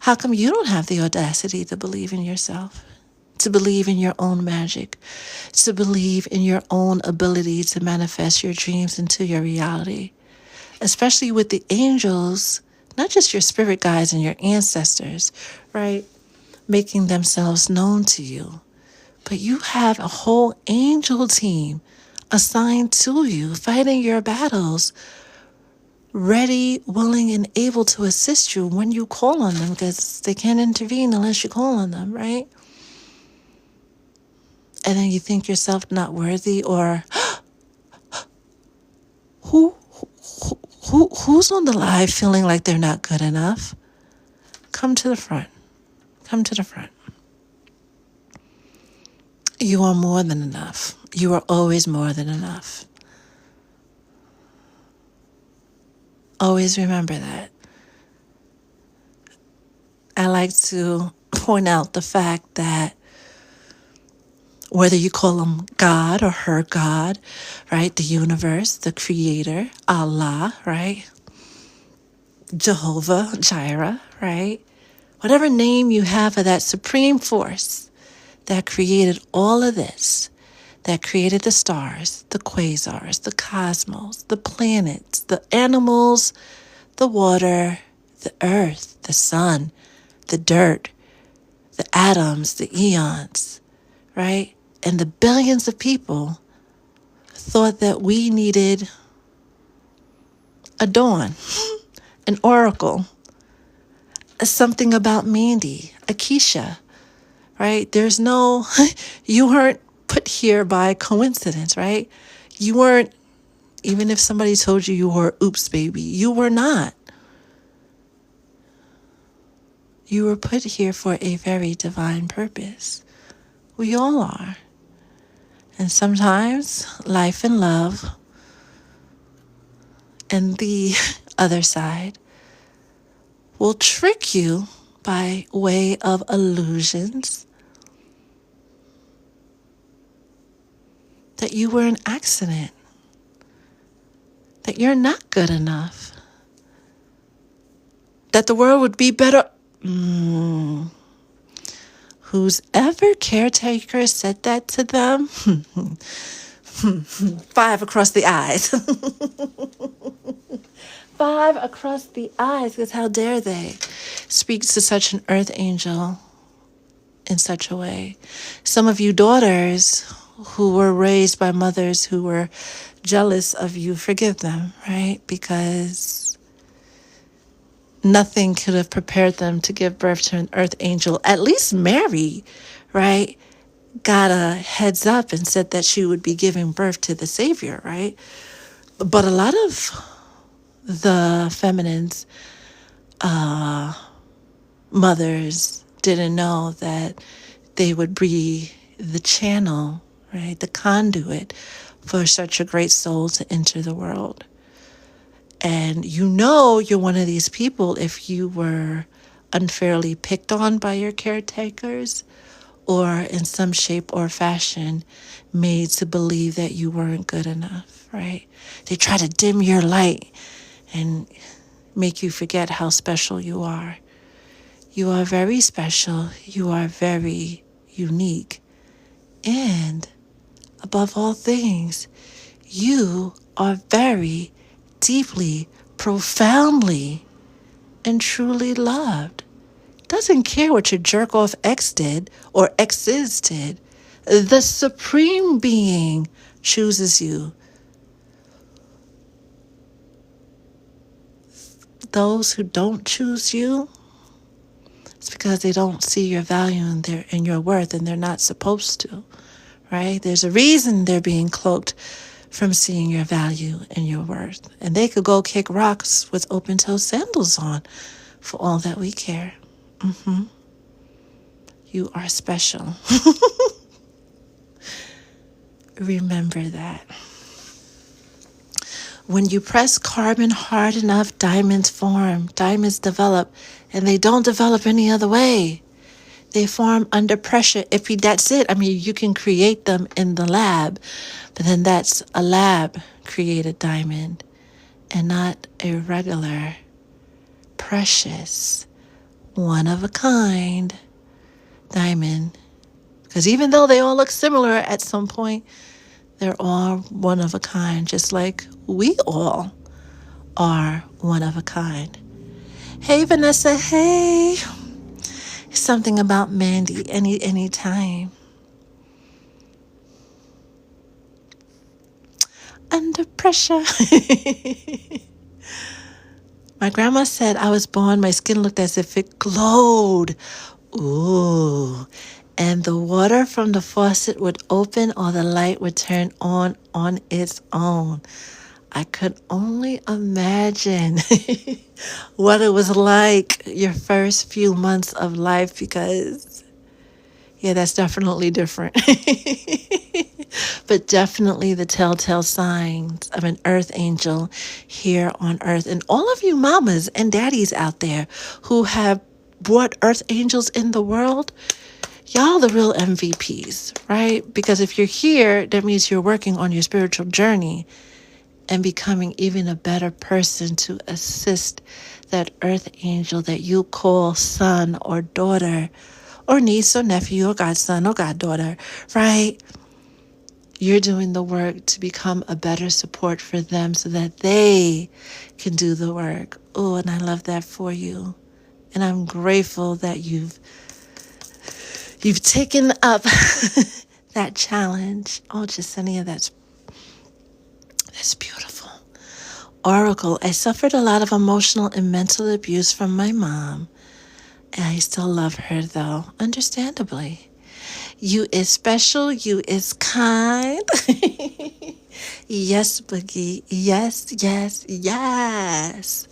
How come you don't have the audacity to believe in yourself? To believe in your own magic? To believe in your own ability to manifest your dreams into your reality? Especially with the angels, not just your spirit guides and your ancestors, right? Making themselves known to you. But you have a whole angel team assigned to you, fighting your battles, ready, willing, and able to assist you when you call on them, because they can't intervene unless you call on them, right? And then you think yourself not worthy, or who's on the live feeling like they're not good enough? Come to the front. Come to the front. You are more than enough. You are always more than enough. Always remember that. I like to point out the fact that whether you call him God or her God, right? The universe, the creator, Allah, right? Jehovah, Jireh, right? Whatever name you have for that supreme force that created all of this, that created the stars, the quasars, the cosmos, the planets, the animals, the water, the earth, the sun, the dirt, the atoms, the eons, right? And the billions of people thought that we needed a dawn, an oracle, something about Mandy, Akeisha, right? There's no, you weren't put here by coincidence, right? You weren't, even if somebody told you were, oops, baby, you were not. You were put here for a very divine purpose. We all are. And sometimes life and love and the other side will trick you by way of illusions that you were an accident, that you're not good enough, that the world would be better. Whose ever caretaker said that to them? 5 across the eyes. 5 across the eyes, because how dare they speak to such an earth angel in such a way? Some of you daughters who were raised by mothers who were jealous of you, forgive them, right? Because nothing could have prepared them to give birth to an earth angel. At least Mary, right, got a heads up and said that she would be giving birth to the Savior, right? But a lot of the feminines, mothers, didn't know that they would be the channel, right, the conduit for such a great soul to enter the world. And you're one of these people if you were unfairly picked on by your caretakers or in some shape or fashion made to believe that you weren't good enough, right? They try to dim your light and make you forget how special you are. You are very special. You are very unique. And above all things, you are very deeply, profoundly, and truly loved. Doesn't care what your jerk off ex did or exes did. The Supreme Being chooses you. Those who don't choose you, it's because they don't see your value and your worth, and they're not supposed to, right? There's a reason they're being cloaked from seeing your value and your worth. And they could go kick rocks with open-toe sandals on for all that we care. You are special. Remember that. When you press carbon hard enough, diamonds form, diamonds develop, and they don't develop any other way. They form under pressure. That's it. I mean, you can create them in the lab, but then that's a lab created diamond and not a regular, precious, one of a kind diamond. Because even though they all look similar at some point, they're all one of a kind, just like we all are one of a kind. Hey, Vanessa. Hey. Something about Mandy any time. Under pressure. My grandma said I was born, my skin looked as if it glowed. Ooh. And the water from the faucet would open or the light would turn on its own. I could only imagine what it was like your first few months of life, because, yeah, that's definitely different. But definitely the telltale signs of an earth angel here on earth. And all of you mamas and daddies out there who have brought earth angels in the world, y'all the real MVPs, right? Because if you're here, that means you're working on your spiritual journey and becoming even a better person to assist that earth angel that you call son or daughter or niece or nephew or godson or goddaughter, right? You're doing the work to become a better support for them so that they can do the work. Oh, and I love that for you. And I'm grateful that you've taken up that challenge. Oh, Jasenia, that's beautiful. Oracle, I suffered a lot of emotional and mental abuse from my mom. And I still love her, though, understandably. You is special. You is kind. Yes, Boogie. Yes, yes, yes.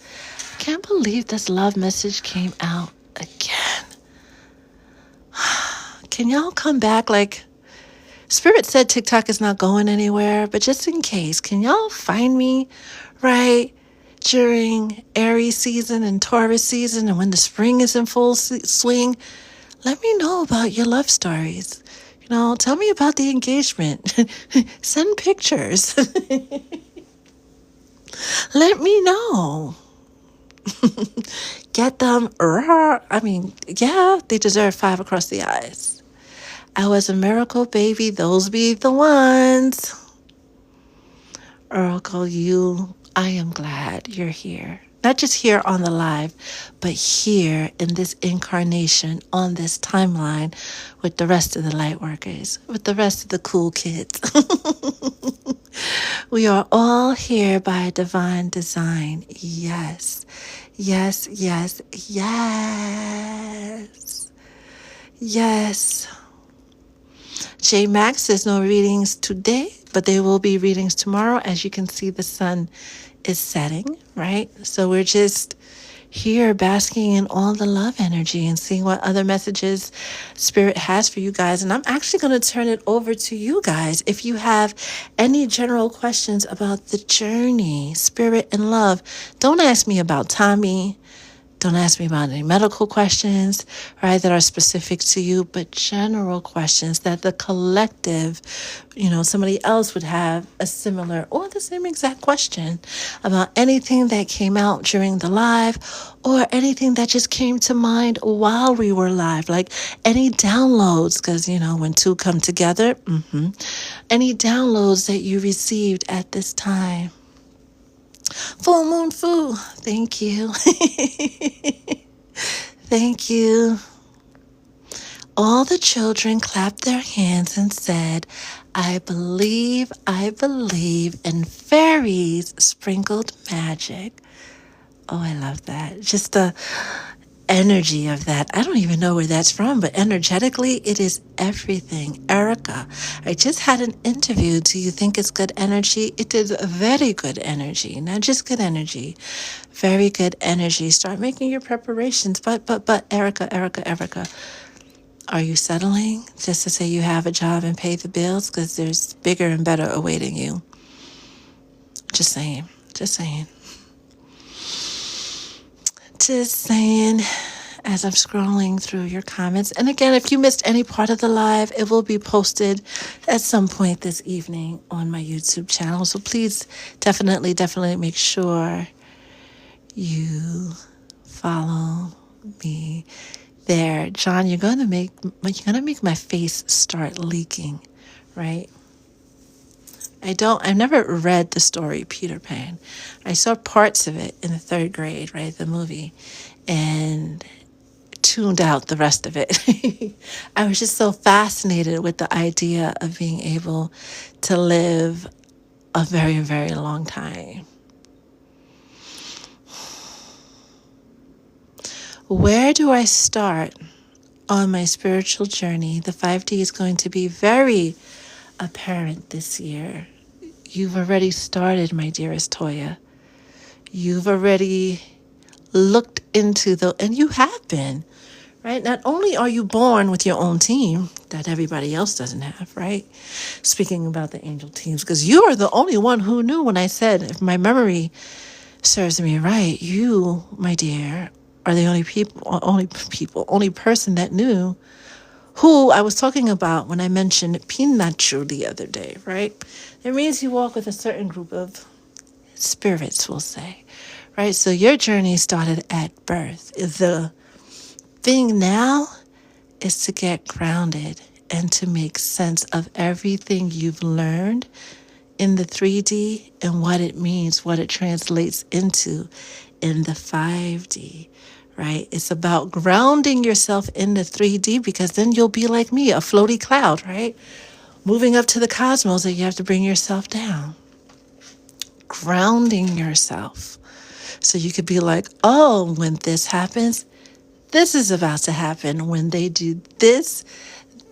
Can't believe this love message came out again. Can y'all come back? Like, Spirit said TikTok is not going anywhere, but just in case, can y'all find me, right, during Aries season and Taurus season and when the spring is in full swing? Let me know about your love stories. Tell me about the engagement. Send pictures. Let me know. Get them raw. I mean, yeah, they deserve 5 across the eyes. I was a miracle baby. Those be the ones. Oracle, I am glad you're here. Not just here on the live, but here in this incarnation on this timeline with the rest of the light workers, with the rest of the cool kids. We are all here by divine design. Yes, yes, yes, yes, yes. J Max says no readings today, but there will be readings tomorrow. As you can see, the sun is setting, right? So we're just here basking in all the love energy and seeing what other messages Spirit has for you guys. And I'm actually going to turn it over to you guys. If you have any general questions about the journey, Spirit and love, don't ask me about Tommy. Don't ask me about any medical questions, right, that are specific to you, but general questions that the collective, somebody else would have a similar or the same exact question about anything that came out during the live or anything that just came to mind while we were live, like any downloads, because, when two come together, any downloads that you received at this time. Full Moon Fu, thank you. Thank you. All the children clapped their hands and said, I believe, and fairies sprinkled magic. Oh, I love that. Just the energy of that. I don't even know where that's from, but energetically, it is everything. Erica, I just had an interview. Do you think it's good energy? It is very good energy, not just good energy. Very good energy. Start making your preparations. But, Erica, are you settling just to say you have a job and pay the bills? Because there's bigger and better awaiting you. Just saying. Just saying, as I'm scrolling through your comments. And again, if you missed any part of the live, it will be posted at some point this evening on my YouTube channel. So please definitely make sure you follow me there. John, you're gonna make my face start leaking, right? I've never read the story Peter Pan. I saw parts of it in the 3rd grade, right? The movie, and tuned out the rest of it. I was just so fascinated with the idea of being able to live a very, very long time. Where do I start on my spiritual journey? The 5D is going to be very apparent this year. You've already started, my dearest Toya. You've already looked into and you have been, right? Not only are you born with your own team that everybody else doesn't have, right? Speaking about the angel teams, because you are the only one who knew when I said, if my memory serves me right, you, my dear, are the only person that knew who I was talking about when I mentioned Pinachu the other day, right? It means you walk with a certain group of spirits, we'll say, right? So your journey started at birth. The thing now is to get grounded and to make sense of everything you've learned in the 3D and what it means, what it translates into in the 5D, right? It's about grounding yourself in the 3D, because then you'll be like me, a floaty cloud, right? Moving up to the cosmos, and you have to bring yourself down. Grounding yourself. So you could be like, oh, when this happens, this is about to happen. When they do this,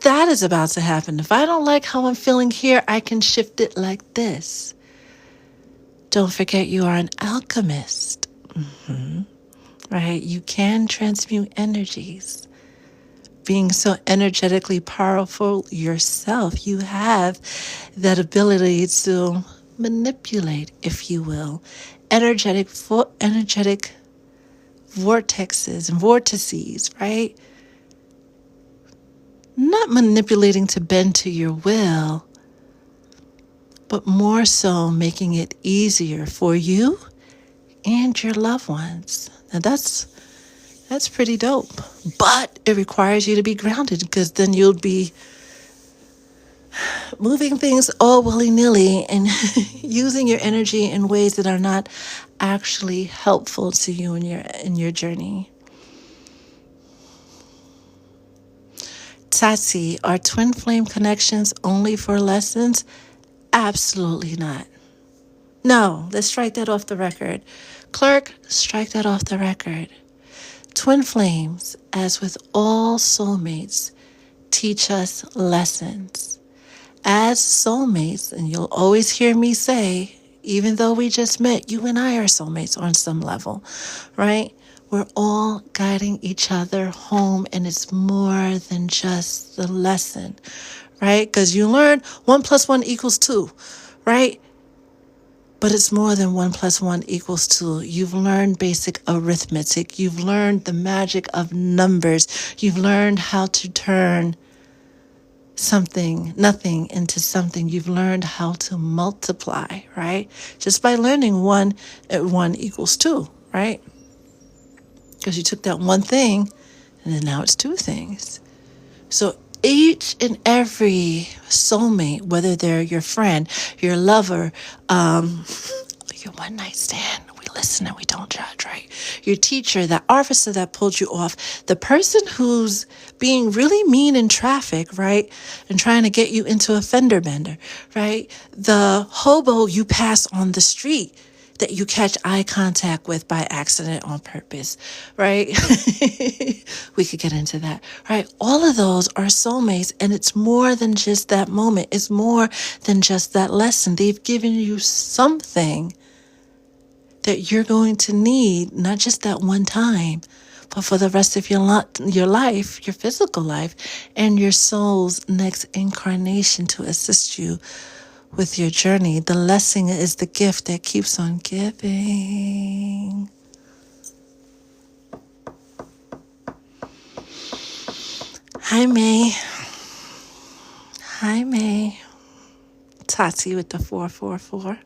that is about to happen. If I don't like how I'm feeling here, I can shift it like this. Don't forget you are an alchemist. Right? You can transmute energies. Being so energetically powerful yourself, you have that ability to manipulate, if you will, energetic vortexes and vortices, right? Not manipulating to bend to your will, but more so making it easier for you and your loved ones. Now that's pretty dope. But it requires you to be grounded, because then you'll be moving things all willy-nilly and using your energy in ways that are not actually helpful to you in your journey. Tati, are twin flame connections only for lessons? Absolutely not. No, let's strike that off the record. Clerk, strike that off the record. Twin flames, as with all soulmates, teach us lessons. As soulmates, and you'll always hear me say, even though we just met, you and I are soulmates on some level, right? We're all guiding each other home, and it's more than just the lesson, right? Because you learn 1 + 1 = 2, right? But it's more than 1 + 1 = 2. You've learned basic arithmetic. You've learned the magic of numbers. You've learned how to turn nothing into something. You've learned how to multiply, right? Just by learning 1 + 1 = 2, right? Because you took that one thing and then now it's 2 things. So each and every soulmate, whether they're your friend, your lover, your one night stand, we listen and we don't judge, right? Your teacher, that officer that pulled you off, the person who's being really mean in traffic, right? And trying to get you into a fender bender, right? The hobo you pass on the street that you catch eye contact with by accident on purpose, right? We could get into that, right? All of those are soulmates, and it's more than just that moment. It's more than just that lesson. They've given you something that you're going to need, not just that one time, but for the rest of your life, your physical life, and your soul's next incarnation to assist you with your journey. The lesson is the gift that keeps on giving. Hi, May. Hi, May. Tati with the 444.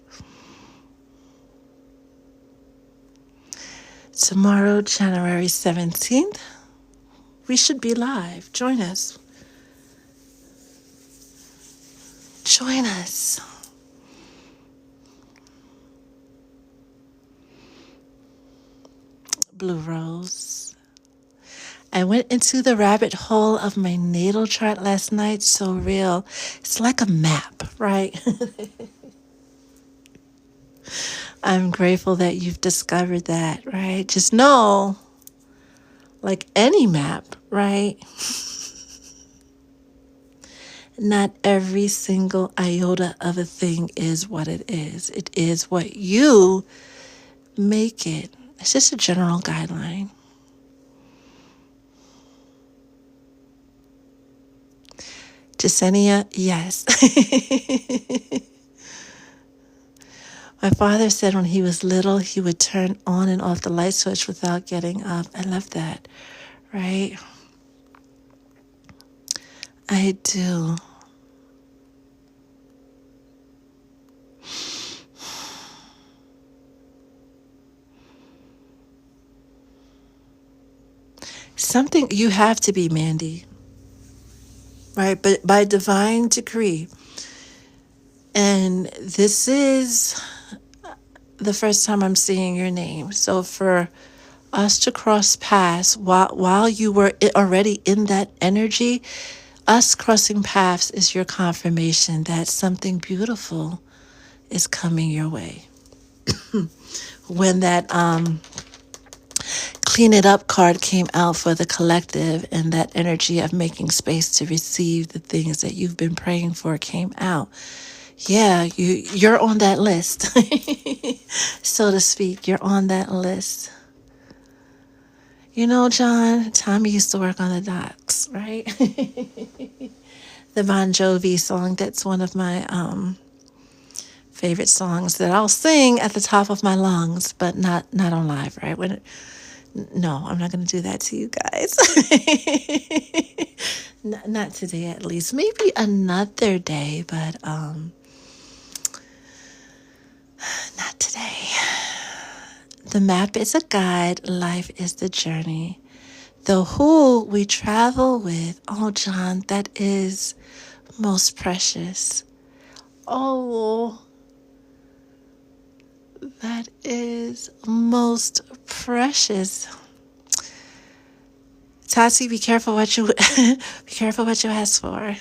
Tomorrow, January 17th, we should be live. Join us. Join us. Blue Rose. I went into the rabbit hole of my natal chart last night. So real. It's like a map, right? I'm grateful that you've discovered that, right? Just know, like any map, right? Not every single iota of a thing is what it is. It is what you make it. It's just a general guideline. Jasenia, yes. My father said when he was little, he would turn on and off the light switch without getting up. I love that, right? I do. Something you have to be, Mandy, right? But by divine decree. And this is the first time I'm seeing your name. So for us to cross paths while you were already in that energy, us crossing paths is your confirmation that something beautiful is coming your way. When that clean it up card came out for the collective, and that energy of making space to receive the things that you've been praying for came out. Yeah, you're on that list, so to speak. You're on that list. You know, John, Tommy used to work on the docks, right? The Bon Jovi song, that's one of my favorite songs that I'll sing at the top of my lungs, but not on live, right? No, I'm not going to do that to you guys. Not today, at least. Maybe another day, but not today. The map is a guide. Life is the journey. The who we travel with. Oh, John, that is most precious. Oh, that is most precious. Tati, be careful what you be careful what you ask for.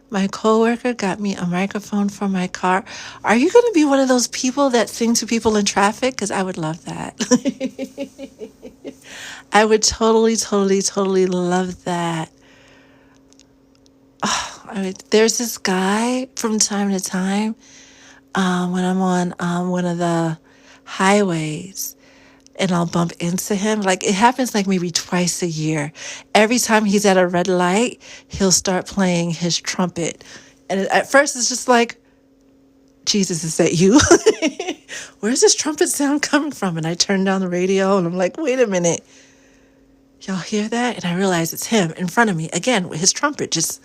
My coworker got me a microphone for my car. Are you going to be one of those people that sing to people in traffic? Because I would love that. I would totally, totally, totally love that. Oh, there's this guy from time to time when I'm on one of the highways and I'll bump into him. Like it happens like maybe twice a year. Every time he's at a red light, he'll start playing his trumpet. And at first it's just like, Jesus, is that you? Where's this trumpet sound coming from? And I turn down the radio and I'm like, wait a minute. Y'all hear that? And I realize it's him in front of me again with his trumpet, just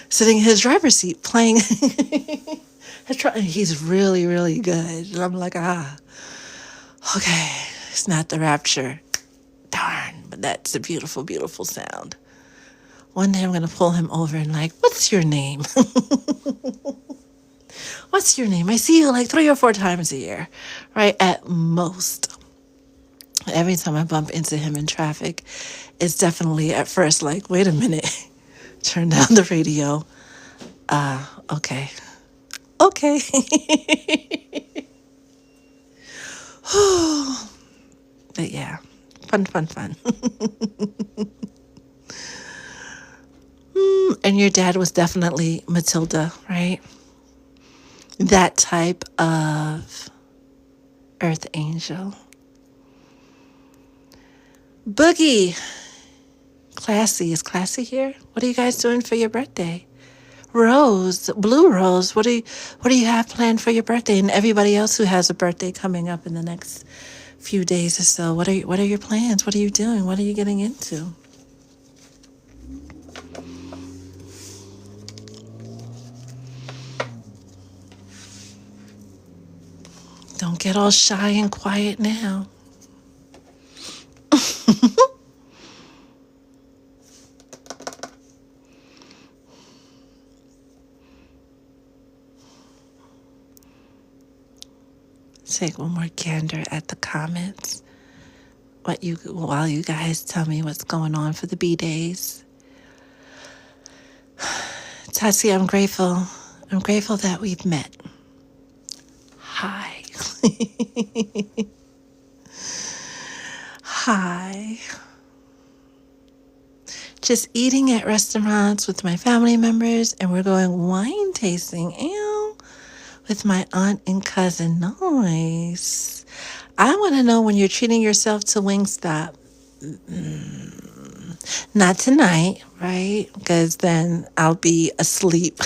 sitting in his driver's seat playing his trumpet. He's really, really good. And I'm like, okay, it's not the rapture. Darn, but that's a beautiful, beautiful sound. One day I'm going to pull him over and like, what's your name? What's your name? I see you like 3 or 4 times a year, right? At most. Every time I bump into him in traffic, it's definitely at first like, wait a minute, turn down the radio. Okay. Okay. But yeah, fun. And your dad was definitely Matilda, right? That type of earth angel. Boogie. Classy. Is Classy here? What are you guys doing for your birthday? Rose, Blue Rose, what do you have planned for your birthday? And everybody else who has a birthday coming up in the next few days or so, what are your plans? What are you doing? What are you getting into? Don't get all shy and quiet now. Take one more gander at the comments. While you guys tell me what's going on for the B-Days. Tati, I'm grateful. I'm grateful that we've met. Hi. Hi. Just eating at restaurants with my family members, and we're going wine tasting. Ew. With my aunt and cousin. Nice. I want to know when you're treating yourself to Wingstop. Not tonight, right? Because then I'll be asleep.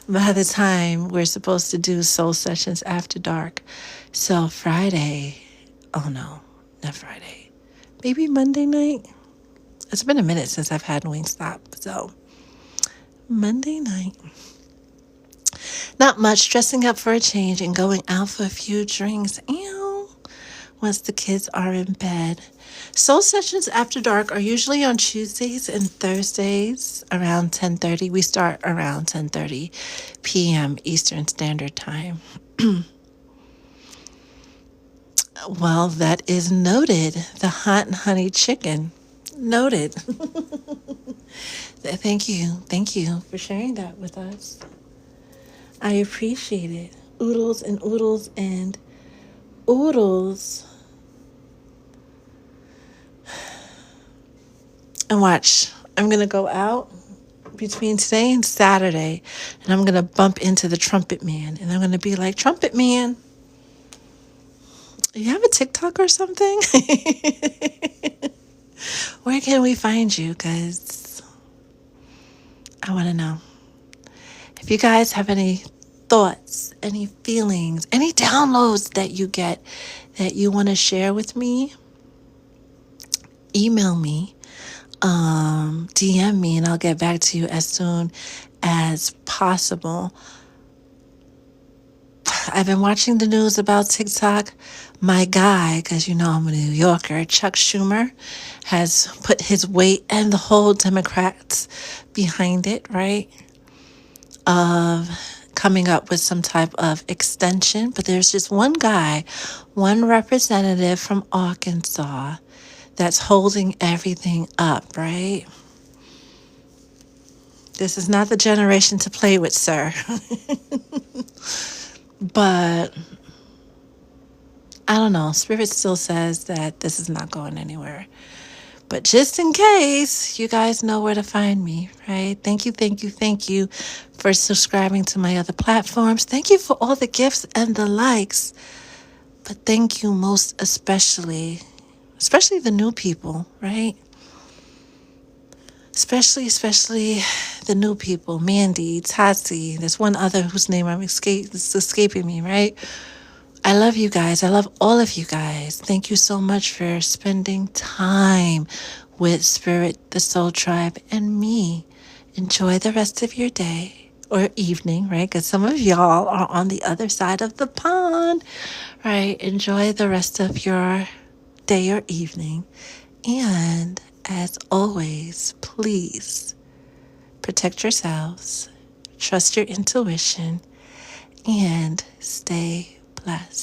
By the time we're supposed to do soul sessions after dark. So Friday. Oh no, not Friday. Maybe Monday night. It's been a minute since I've had Wingstop. So Monday night. Not much, dressing up for a change and going out for a few drinks. Ew. Once the kids are in bed. Soul sessions after dark are usually on Tuesdays and Thursdays around 10:30. We start around 10:30 p.m. Eastern Standard Time. Well, that is noted. The hot and honey chicken. Noted. Thank you. Thank you for sharing that with us. I appreciate it. Oodles and oodles and oodles. And watch, I'm going to go out between today and Saturday, and I'm going to bump into the trumpet man, and I'm going to be like, Trumpet man, you have a TikTok or something? Where can we find you? Because I want to know. If you guys have any thoughts, any feelings, any downloads that you get that you want to share with me, email me, DM me, and I'll get back to you as soon as possible. I've been watching the news about TikTok. My guy, because you know I'm a New Yorker, Chuck Schumer, has put his weight and the whole Democrats behind it, right? Of coming up with some type of extension. But there's just one guy, one representative from Arkansas that's holding everything up, right? This is not the generation to play with, sir. But I don't know. Spirit still says that this is not going anywhere. But just in case, you guys know where to find me, right? Thank you for subscribing to my other platforms. Thank you for all the gifts and the likes. But thank you most especially the new people, right? Especially the new people. Mandy, Tatsi, there's one other whose name it's escaping me, right? I love you guys. I love all of you guys. Thank you so much for spending time with Spirit, the Soul Tribe, and me. Enjoy the rest of your day or evening, right? Because some of y'all are on the other side of the pond, right? Enjoy the rest of your day or evening. And as always, please protect yourselves, trust your intuition, and stay blessed.